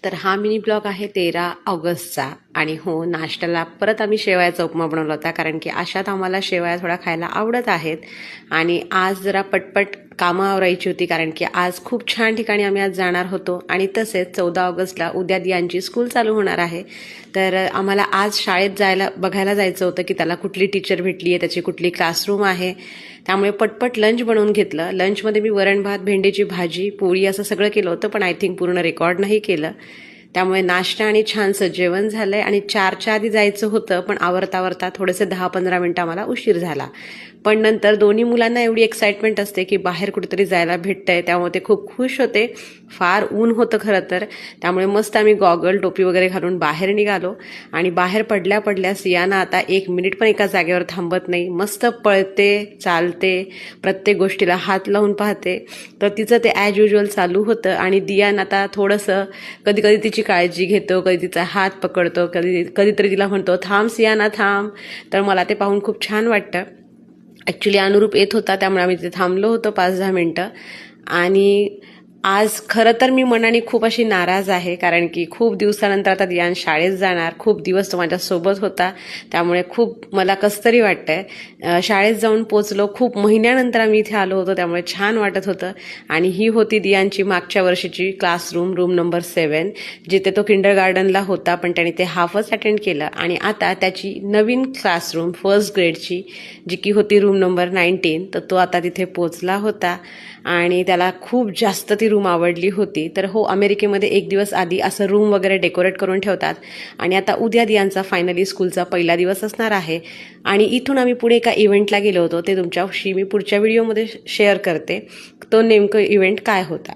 तर हा mini blog आहे 13 ऑगस्टचा. आणि हो, नाश्त्याला परत आम्ही शेवयाचा उपमा बनवला होता, कारण की अशात आम्हाला शेवया थोडा खायला आवडत आहेत. आणि आज जरा पटपट कामं आवरायची होती, कारण की आज खूप छान ठिकाणी आम्ही आज जाणार होतो. आणि तसेच 14 ऑगस्टला उद्या दियांची स्कूल चालू होणार आहे. तर आम्हाला आज शाळेत बघायला जायचं होतं की त्याला कुठली टीचर भेटली आहे, त्याची कुठली क्लासरूम आहे. त्यामुळे पटपट लंच बनवून घेतलं. लंचमध्ये मी वरण भात, भेंडीची भाजी, पोळी असं सगळं केलं होतं, पण आय थिंक पूर्ण रेकॉर्ड नाही केलं. त्यामुळे नाश्ता आणि छानसं जेवण झालंय. आणि 4च्या आधी जायचं होतं, पण आवरता थोडेसे 10-15 मिनटं आम्हाला उशीर झाला. पण नंतर दोन्ही मुलांना एवढी एक्साइटमेंट असते की बाहेर कुठेतरी जायला भेटतंय, त्यामुळे ते खूप खुश होते. फार ऊन होतं खरं तर, त्यामुळे मस्त आम्ही गॉगल, टोपी वगैरे घालून बाहेर निघालो. आणि बाहेर पडल्या सियाना आता 1 मिनिट पण एका जागेवर थांबत नाही. मस्त पळते, चालते, प्रत्येक गोष्टीला हात लावून पाहते. तर तिचं ते ॲज युजल चालू होतं. आणि दियान आता थोडंसं कधी कधी तिची काळजी घेतो, कधी तिचा हात पकडतो, कधीतरी तिला म्हणतो थांब सियाना थांब. तर मला ते पाहून खूप छान वाटतं. ॲक्च्युली अनुरूप येत होता, त्यामुळे आम्ही तिथे थांबलो होतो 5-10 मिनटं. आणि आज खरं तर मी मनाने खूप अशी नाराज आहे, कारण की खूप दिवसानंतर आता दियान शाळेत जाणार. खूप दिवस तो माझ्यासोबत होता, त्यामुळे खूप मला कसं तरी वाटतंय. शाळेत जाऊन पोचलो, खूप महिन्यानंतर आम्ही इथे आलो होतो, त्यामुळे छान वाटत होतं. आणि ही होती दियांची मागच्या वर्षीची क्लासरूम, रूम नंबर 7, जिथे तो किंडरगार्टनला होता, पण त्याने ते हाफच अटेंड केलं. आणि आता त्याची नवीन क्लासरूम फर्स्ट ग्रेडची, जी की होती रूम नंबर 19, तर तो आता तिथे पोचला होता. आणि त्याला खूप जास्त ती रूम आवडली होती. तर हो, अमेरिकेमध्ये 1 दिवस आधी असं रूम वगैरे डेकोरेट करून ठेवतात. आणि आता उद्या दियांचा फायनली स्कूलचा पहिला दिवस असणार आहे. आणि इथून आम्ही पुढे एका इव्हेंटला गेलो होतो, ते तुमच्याशी मी पुढच्या व्हिडिओमध्ये शेअर करते. तो नेमकं इव्हेंट काय होता.